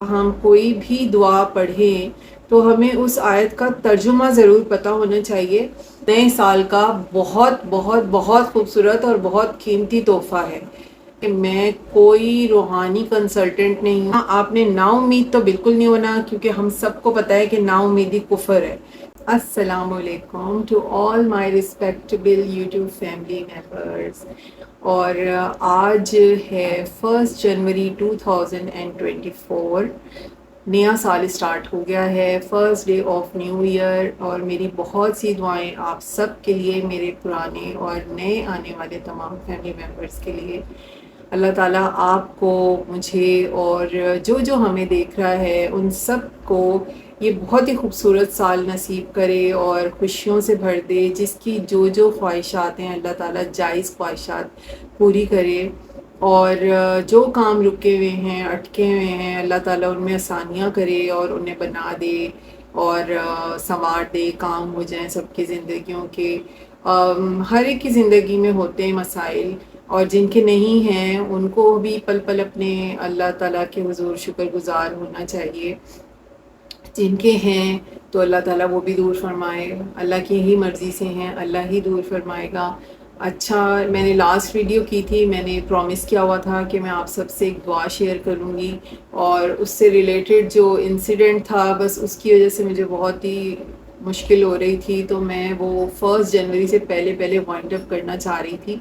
ہم کوئی بھی دعا پڑھیں تو ہمیں اس آیت کا ترجمہ ضرور پتہ ہونا چاہیے۔ نئے سال کا بہت بہت بہت خوبصورت اور بہت قیمتی تحفہ ہے کہ میں کوئی روحانی کنسلٹنٹ نہیں ہوں۔ آپ نے نا امید تو بالکل نہیں ہونا، کیونکہ ہم سب کو پتہ ہے کہ نا امیدی کفر ہے۔ السلام علیکم to all my respectable YouTube family members. اور آج ہے 1 جنوری 2024۔ نیا سال اسٹارٹ ہو گیا ہے، first day of new year, اور میری بہت سی دعائیں آپ سب کے لیے، میرے پرانے اور نئے آنے والے تمام فیملی ممبرس کے لیے۔ اللہ تعالیٰ آپ کو، مجھے اور جو ہمیں دیکھ رہا ہے ان سب کو یہ بہت ہی خوبصورت سال نصیب کرے اور خوشیوں سے بھر دے۔ جس کی جو خواہشات ہیں اللہ تعالیٰ جائز خواہشات پوری کرے، اور جو کام رکے ہوئے ہیں، اٹکے ہوئے ہیں، اللہ تعالیٰ ان میں آسانیاں کرے اور انہیں بنا دے اور سنوار دے، کام ہو جائیں سب کی زندگیوں کے۔ ہر ایک کی زندگی میں ہوتے ہیں مسائل، اور جن کے نہیں ہیں ان کو بھی پل پل اپنے اللہ تعالیٰ کے حضور شکر گزار ہونا چاہیے۔ جن کے ہیں تو اللہ تعالیٰ وہ بھی دور فرمائے، اللہ کی ہی مرضی سے ہیں، اللہ ہی دور فرمائے گا۔ اچھا، میں نے لاسٹ ویڈیو کی تھی، میں نے پرومس کیا ہوا تھا کہ میں آپ سب سے ایک دعا شیئر کروں گی، اور اس سے ریلیٹڈ جو انسیڈنٹ تھا بس اس کی وجہ سے مجھے بہت ہی مشکل ہو رہی تھی، تو میں وہ 1 جنوری سے پہلے وائنڈ اپ کرنا چاہ رہی تھی،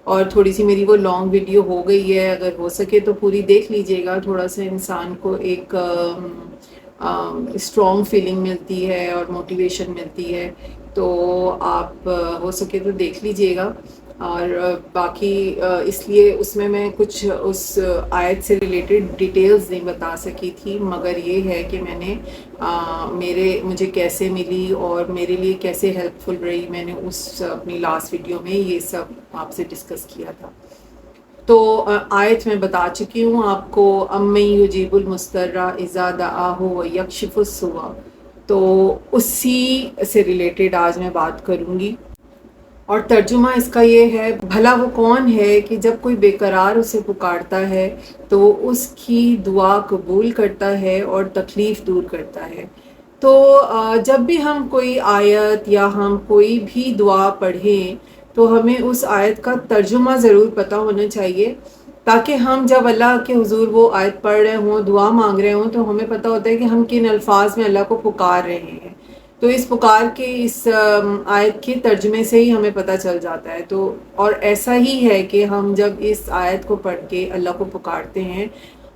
اور تھوڑی سی میری وہ لانگ ویڈیو ہو گئی ہے۔ اگر ہو سکے تو پوری دیکھ لیجئے گا، تھوڑا سا انسان کو ایک اسٹرانگ فیلنگ ملتی ہے اور موٹیویشن ملتی ہے، تو آپ ہو سکے تو دیکھ لیجئے گا۔ اور باقی اس لیے اس میں کچھ اس آیت سے ریلیٹڈ ڈیٹیلز نہیں بتا سکی تھی، مگر یہ ہے کہ میں نے مجھے کیسے ملی اور میرے لیے کیسے ہیلپ فل رہی، میں نے اس اپنی لاسٹ ویڈیو میں یہ سب آپ سے ڈسکس کیا تھا۔ تو آیت میں بتا چکی ہوں آپ کو، امن یجیب المضطر اذا دعاہ ویکشف السوء، تو اسی سے ریلیٹڈ آج میں بات کروں گی۔ اور ترجمہ اس کا یہ ہے، بھلا وہ کون ہے کہ جب کوئی بے قرار اسے پکارتا ہے تو اس کی دعا قبول کرتا ہے اور تکلیف دور کرتا ہے۔ تو جب بھی ہم کوئی آیت یا ہم کوئی بھی دعا پڑھیں تو ہمیں اس آیت کا ترجمہ ضرور پتہ ہونا چاہیے، تاکہ ہم جب اللہ کے حضور وہ آیت پڑھ رہے ہوں، دعا مانگ رہے ہوں، تو ہمیں پتہ ہوتا ہے کہ ہم کن الفاظ میں اللہ کو پکار رہے ہیں۔ تو اس پکار کے اس آیت کے ترجمے سے ہی ہمیں پتہ چل جاتا ہے۔ تو اور ایسا ہی ہے کہ ہم جب اس آیت کو پڑھ کے اللہ کو پکارتے ہیں،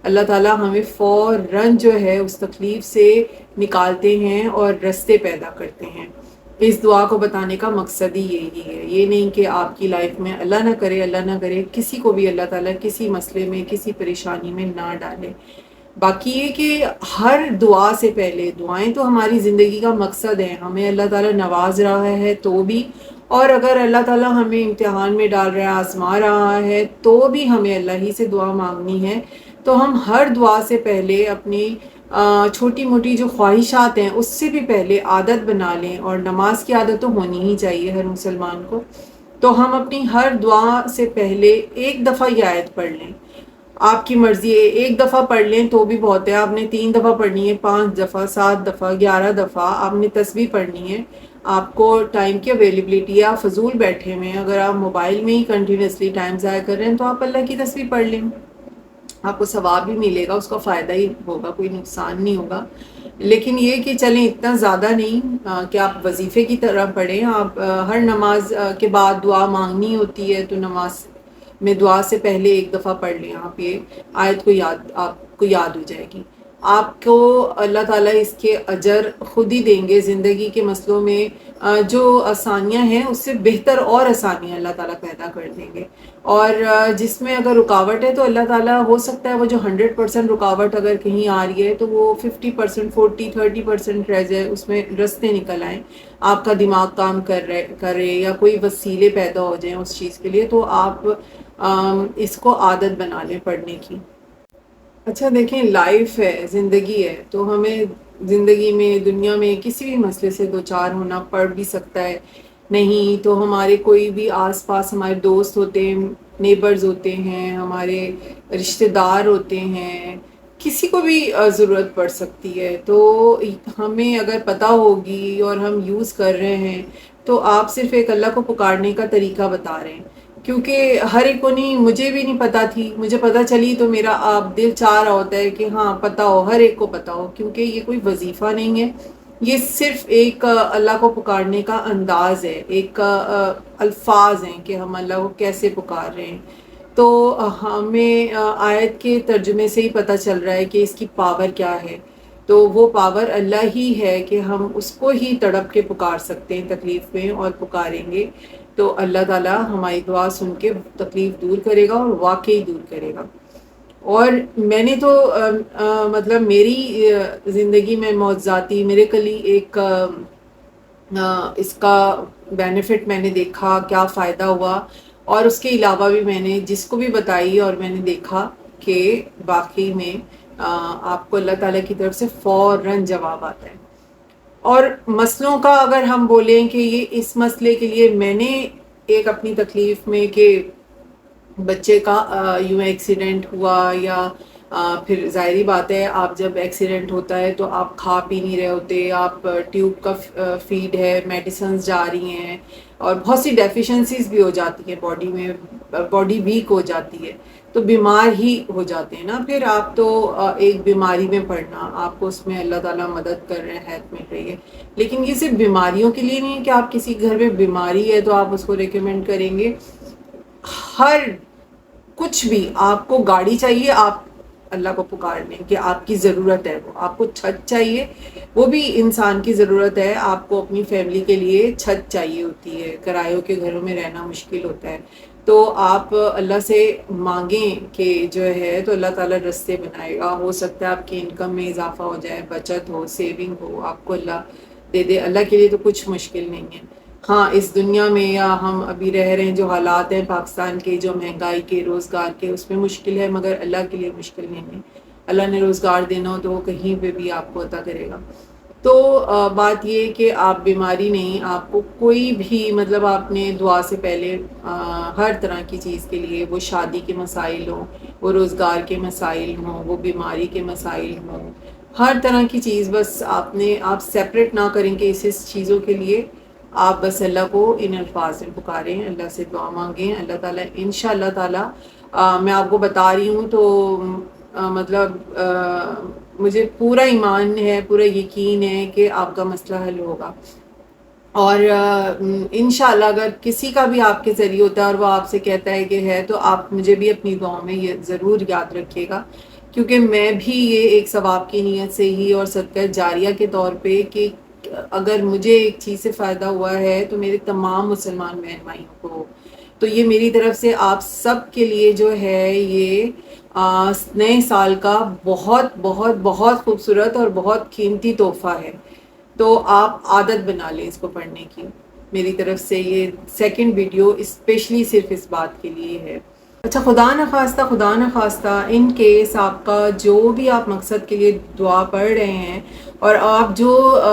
اللہ تعالیٰ ہمیں فوراً جو ہے اس تکلیف سے نکالتے ہیں اور رستے پیدا کرتے ہیں۔ اس دعا کو بتانے کا مقصد ہی یہی ہے، یہ نہیں کہ آپ کی لائف میں اللہ نہ کرے کسی کو بھی اللہ تعالیٰ کسی مسئلے میں، کسی پریشانی میں نہ ڈالے۔ باقی یہ کہ ہر دعا سے پہلے، دعائیں تو ہماری زندگی کا مقصد ہے، ہمیں اللہ تعالیٰ نواز رہا ہے تو بھی، اور اگر اللہ تعالیٰ ہمیں امتحان میں ڈال رہا ہے، آزما رہا ہے، تو بھی ہمیں اللہ ہی سے دعا مانگنی ہے۔ تو ہم ہر دعا سے پہلے اپنی چھوٹی موٹی جو خواہشات ہیں اس سے بھی پہلے عادت بنا لیں، اور نماز کی عادت تو ہونی ہی چاہیے ہر مسلمان کو۔ تو ہم اپنی ہر دعا سے پہلے ایک دفعہ یہ آیت پڑھ لیں، آپ کی مرضی ہے، ایک دفعہ پڑھ لیں تو بھی بہت ہے، آپ نے 3 دفعہ پڑھنی ہے، 5 دفعہ، 7 دفعہ، 11 دفعہ آپ نے تسبیح پڑھنی ہے۔ آپ کو ٹائم کی اویلیبلٹی ہے، آپ فضول بیٹھے ہوئے ہیں، اگر آپ موبائل میں ہی کنٹینیوسلی ٹائم ضائع کر رہے ہیں تو آپ اللہ کی تسبیح پڑھ لیں، آپ کو ثواب بھی ملے گا، اس کا فائدہ ہی ہوگا، کوئی نقصان نہیں ہوگا۔ لیکن یہ کہ چلیں اتنا زیادہ نہیں کہ آپ وظیفے کی طرح پڑھیں، آپ ہر نماز کے بعد دعا مانگنی ہوتی ہے تو نماز میں دعا سے پہلے ایک دفعہ پڑھ لیں، آپ یہ آیت کو آپ کو یاد ہو جائے گی۔ آپ کو اللہ تعالیٰ اس کے اجر خود ہی دیں گے، زندگی کے مسئلوں میں جو آسانیاں ہیں اس سے بہتر اور آسانیاں اللہ تعالیٰ پیدا کر دیں گے، اور جس میں اگر رکاوٹ ہے تو اللہ تعالیٰ ہو سکتا ہے وہ جو 100% رکاوٹ اگر کہیں آ رہی ہے تو وہ 50%، 40-30% رہ جائے، اس میں رستے نکل آئیں، آپ کا دماغ کام کرے یا کوئی وسیلے پیدا ہو جائیں اس چیز کے لیے، تو آپ اس کو عادت بنا لیں پڑھنے کی۔ اچھا دیکھیں، لائف ہے، زندگی ہے، تو ہمیں زندگی میں، دنیا میں کسی بھی مسئلے سے دوچار ہونا پڑ بھی سکتا ہے، نہیں تو ہمارے کوئی بھی آس پاس ہمارے دوست ہوتے ہیں، نیبرز ہوتے ہیں، ہمارے رشتہ دار ہوتے ہیں، کسی کو بھی ضرورت پڑ سکتی ہے، تو ہمیں اگر پتہ ہوگی اور ہم یوز کر رہے ہیں تو آپ صرف ایک اللہ کو پکارنے کا طریقہ بتا رہے ہیں، کیونکہ ہر ایک کو نہیں، مجھے بھی نہیں پتہ تھی، مجھے پتہ چلی تو میرا آپ دل چاہ رہا ہوتا ہے کہ ہاں پتہ ہو، ہر ایک کو پتہ ہو، کیونکہ یہ کوئی وظیفہ نہیں ہے، یہ صرف ایک اللہ کو پکارنے کا انداز ہے، ایک الفاظ ہیں کہ ہم اللہ کو کیسے پکار رہے ہیں۔ تو ہمیں آیت کے ترجمے سے ہی پتہ چل رہا ہے کہ اس کی پاور کیا ہے، تو وہ پاور اللہ ہی ہے کہ ہم اس کو ہی تڑپ کے پکار سکتے ہیں تکلیف میں، اور پکاریں گے تو اللہ تعالیٰ ہماری دعا سن کے تکلیف دور کرے گا، اور واقعی دور کرے گا۔ اور میں نے تو مطلب میری زندگی میں معجزاتی میریکلی ایک اس کا بینیفٹ میں نے دیکھا، کیا فائدہ ہوا، اور اس کے علاوہ بھی میں نے جس کو بھی بتائی اور میں نے دیکھا کہ واقعی میں آپ کو اللہ تعالیٰ کی طرف سے فوراً جواب آتا ہے۔ اور مسئلوں کا اگر ہم بولیں کہ یہ اس مسئلے کے لیے میں نے ایک اپنی تکلیف میں کہ بچے کا یوں ایکسیڈنٹ ہوا، یا پھر ظاہری بات ہے آپ جب ایکسیڈنٹ ہوتا ہے تو آپ کھا پی نہیں رہے ہوتے، آپ ٹیوب کا فیڈ ہے، میڈیسنز جا رہی ہیں، اور بہت سی ڈیفیشنسیز بھی ہو جاتی ہیں باڈی میں، باڈی ویک ہو جاتی ہے، تو بیمار ہی ہو جاتے ہیں نا پھر آپ، تو ایک بیماری میں پڑنا، آپ کو اس میں اللہ تعالیٰ مدد کر رہے ہیں، ہیلپ مل رہی ہے۔ لیکن یہ صرف بیماریوں کے لیے نہیں ہے کہ آپ کسی گھر میں بیماری ہے تو آپ اس کو ریکمینڈ کریں گے، ہر کچھ بھی، آپ کو گاڑی چاہیے آپ اللہ کو پکار لیں کہ آپ کی ضرورت ہے، وہ آپ کو چھت چاہیے، وہ بھی انسان کی ضرورت ہے، آپ کو اپنی فیملی کے لیے چھت چاہیے ہوتی ہے، کرایوں کے گھروں میں رہنا مشکل ہوتا ہے، تو آپ اللہ سے مانگیں کہ جو ہے تو اللہ تعالیٰ رستے بنائے گا، ہو سکتا ہے آپ کی انکم میں اضافہ ہو جائے، بچت ہو، سیونگ ہو، آپ کو اللہ دے دے، اللہ کے لیے تو کچھ مشکل نہیں ہے۔ ہاں اس دنیا میں یا ہم ابھی رہ رہے ہیں جو حالات ہیں پاکستان کے، جو مہنگائی کے، روزگار کے، اس میں مشکل ہے، مگر اللہ کے لیے مشکل نہیں ہے، اللہ نے روزگار دینا ہو تو وہ کہیں پہ بھی آپ کو عطا کرے گا۔ تو بات یہ کہ آپ بیماری نہیں، آپ کو کوئی بھی مطلب آپ نے دعا سے پہلے ہر طرح کی چیز کے لیے، وہ شادی کے مسائل ہوں، وہ روزگار کے مسائل ہوں، وہ بیماری کے مسائل ہوں، ہر طرح کی چیز، بس آپ سیپریٹ نہ کریں کہ اس چیزوں کے لیے آپ بس اللہ کو ان الفاظ میں پکاریں، اللہ سے دعا مانگیں، اللہ تعالیٰ انشاءاللہ تعالیٰ میں آپ کو بتا رہی ہوں تو مطلب مجھے پورا ایمان ہے، پورا یقین ہے کہ آپ کا مسئلہ حل ہوگا، اور انشاءاللہ اگر کسی کا بھی آپ کے ذریعے ہوتا ہے اور وہ آپ سے کہتا ہے کہ ہے، تو آپ مجھے بھی اپنی دعاؤں میں یہ ضرور یاد رکھیے گا، کیونکہ میں بھی یہ ایک ثواب کی نیت سے ہی اور صدقہ جاریہ کے طور پہ کہ اگر مجھے ایک چیز سے فائدہ ہوا ہے تو میرے تمام مسلمان بہن بھائیوں کو، تو یہ میری طرف سے آپ سب کے لیے جو ہے یہ نئے سال کا بہت بہت بہت خوبصورت اور بہت قیمتی تحفہ ہے، تو آپ عادت بنا لیں اس کو پڑھنے کی۔ میری طرف سے یہ سیکنڈ ویڈیو اسپیشلی صرف اس بات کے لیے ہے۔ اچھا، خدا نہ خواستہ ان کیس آپ کا جو بھی آپ مقصد کے لیے دعا پڑھ رہے ہیں، اور آپ جو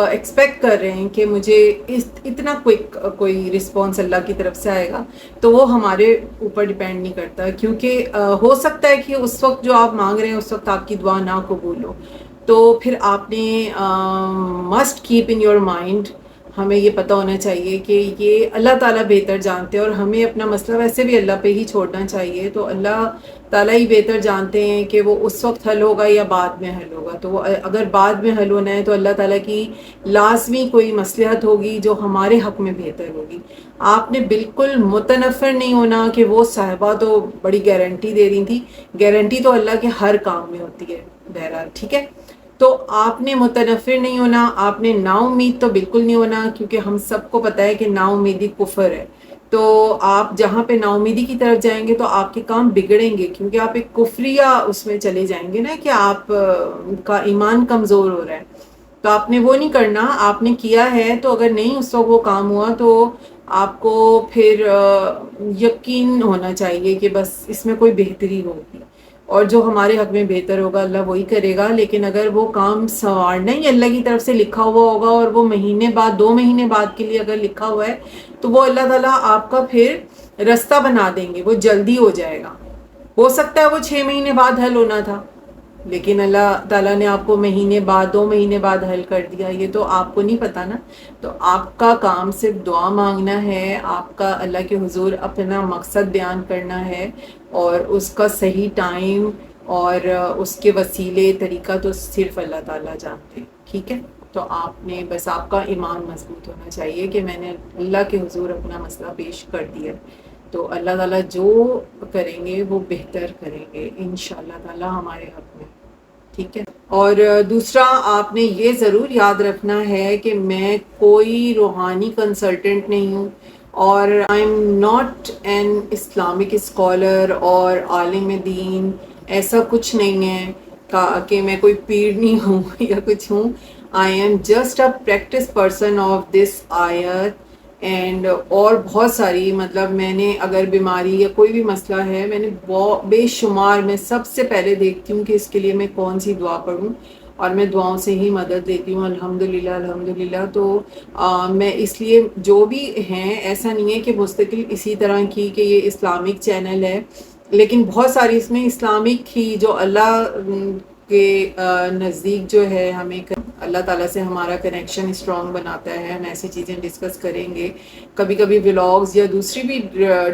ایکسپیکٹ کر رہے ہیں کہ مجھے اتنا کوئک کوئی رسپانس اللہ کی طرف سے آئے گا، تو وہ ہمارے اوپر ڈیپینڈ نہیں کرتا، کیونکہ ہو سکتا ہے کہ اس وقت جو آپ مانگ رہے ہیں اس وقت آپ کی دعا نہ قبول ہو، تو پھر آپ نے must keep in your mind, ہمیں یہ پتہ ہونا چاہیے کہ یہ اللہ تعالیٰ بہتر جانتے ہیں، اور ہمیں اپنا مسئلہ ویسے بھی اللہ پہ ہی چھوڑنا چاہیے، تو اللہ تعالیٰ ہی بہتر جانتے ہیں کہ وہ اس وقت حل ہوگا یا بعد میں حل ہوگا، تو وہ اگر بعد میں حل ہونا ہے تو اللہ تعالیٰ کی لازمی کوئی مصلحت ہوگی جو ہمارے حق میں بہتر ہوگی۔ آپ نے بالکل متنفر نہیں ہونا کہ وہ صاحبہ تو بڑی گارنٹی دے رہی تھی، گارنٹی تو اللہ کے ہر کام میں ہوتی ہے بہرحال، ٹھیک ہے؟ تو آپ نے متنفر نہیں ہونا، آپ نے نا امید تو بالکل نہیں ہونا، کیونکہ ہم سب کو پتہ ہے کہ نا امیدی کفر ہے، تو آپ جہاں پہ نا امیدی کی طرف جائیں گے تو آپ کے کام بگڑیں گے، کیونکہ آپ ایک کفریہ اس میں چلے جائیں گے نا کہ آپ کا ایمان کمزور ہو رہا ہے، تو آپ نے وہ نہیں کرنا، آپ نے کیا ہے تو اگر نہیں اس وقت وہ کام ہوا تو آپ کو پھر یقین ہونا چاہیے کہ بس اس میں کوئی بہتری ہوگی، اور جو ہمارے حق میں بہتر ہوگا اللہ وہی کرے گا، لیکن اگر وہ کام سنوارنا ہی اللہ کی طرف سے لکھا ہوا ہوگا اور وہ مہینے بعد 2 مہینے بعد کے لیے اگر لکھا ہوا ہے تو وہ اللہ تعالیٰ آپ کا پھر رستہ بنا دیں گے، وہ جلدی ہو جائے گا، ہو سکتا ہے وہ 6 مہینے بعد حل ہونا تھا، لیکن اللہ تعالیٰ نے آپ کو مہینے بعد 2 مہینے بعد حل کر دیا، یہ تو آپ کو نہیں پتا نا. تو آپ کا کام صرف دعا مانگنا ہے، آپ کا اللہ کے حضور اپنا مقصد بیان کرنا ہے، اور اس کا صحیح ٹائم اور اس کے وسیلے طریقہ تو صرف اللہ تعالیٰ جانتے ہیں. ٹھیک ہے، تو آپ نے بس آپ کا ایمان مضبوط ہونا چاہیے کہ میں نے اللہ کے حضور اپنا مسئلہ پیش کر دیا، تو اللہ تعالیٰ جو کریں گے وہ بہتر کریں گے انشاءاللہ تعالیٰ ہمارے حق میں. ٹھیک ہے. اور دوسرا آپ نے یہ ضرور یاد رکھنا ہے کہ میں کوئی روحانی کنسلٹنٹ نہیں ہوں، اور I am not an Islamic scholar اور عالم دین، ایسا کچھ نہیں ہے کہ میں کوئی پیر نہیں ہوں یا کچھ ہوں. I am just a practice person of this آیت. اینڈ اور بہت ساری، مطلب میں نے اگر بیماری یا کوئی بھی مسئلہ ہے، میں نے بے شمار، میں سب سے پہلے دیکھتی ہوں کہ اس کے لیے میں کون سی دعا پڑھوں، اور میں دعاؤں سے ہی مدد لیتی ہوں الحمدللہ الحمدللہ. تو میں اس لیے جو بھی ہیں، ایسا نہیں ہے کہ مستقل اسی طرح کی کہ یہ اسلامک چینل ہے، لیکن بہت ساری اس میں اسلامک ہی جو اللہ کے نزدیک جو ہے ہمیں اللہ تعالیٰ سے ہمارا کنیکشن اسٹرانگ بناتا ہے. ہم ایسی چیزیں ڈسکس کریں گے، کبھی کبھی ولاگز یا دوسری بھی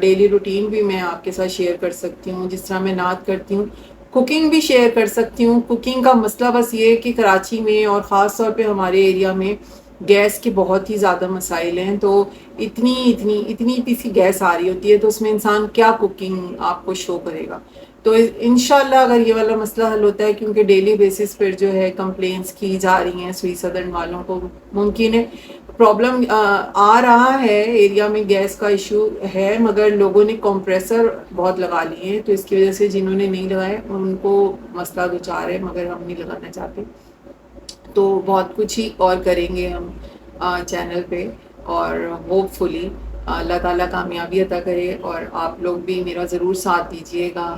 ڈیلی روٹین بھی میں آپ کے ساتھ شیئر کر سکتی ہوں، جس طرح میں نعت کرتی ہوں. کوکنگ بھی شیئر کر سکتی ہوں. کوکنگ کا مسئلہ بس یہ ہے کہ کراچی میں اور خاص طور پہ ہمارے ایریا میں گیس کے بہت ہی زیادہ مسائل ہیں، تو اتنی سی گیس آ رہی ہوتی ہے، تو اس میں انسان کیا کوکنگ آپ کو شو کرے گا. تو انشاءاللہ اگر یہ والا مسئلہ حل ہوتا ہے، کیونکہ ڈیلی بیسس پر جو ہے کمپلینس کی جا رہی ہیں سوئی صدر والوں کو، ممکن ہے پرابلم آ رہا ہے ایریا میں، گیس کا ایشو ہے، مگر لوگوں نے کمپریسر بہت لگا لیے ہیں، تو اس کی وجہ سے جنہوں نے نہیں لگائے ان کو مسئلہ دوچار ہے، مگر ہم نہیں لگانا چاہتے. تو بہت کچھ ہی اور کریں گے ہم چینل پہ، اور ہوپ فلی اللہ تعالیٰ کامیابی عطا کرے، اور آپ لوگ بھی میرا ضرور ساتھ دیجیے گا.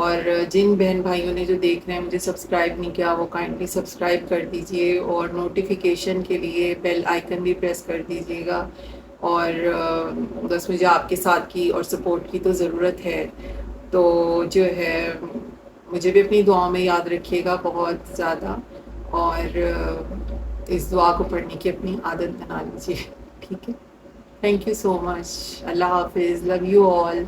اور جن بہن بھائیوں نے جو دیکھ رہے ہیں مجھے سبسکرائب نہیں کیا، وہ کائنڈلی سبسکرائب کر دیجیے، اور نوٹیفیکیشن کے لیے بیل آئیکن بھی پریس کر دیجیے گا. اور بس مجھے آپ کے ساتھ کی اور سپورٹ کی تو ضرورت ہے، تو جو ہے مجھے بھی اپنی دعاؤں میں یاد رکھیے گا بہت زیادہ، اور اس دعا کو پڑھنے کی اپنی عادت بنا لیجیے. ٹھیک ہے. Thank you so much. اللہ حافظ. Love you all.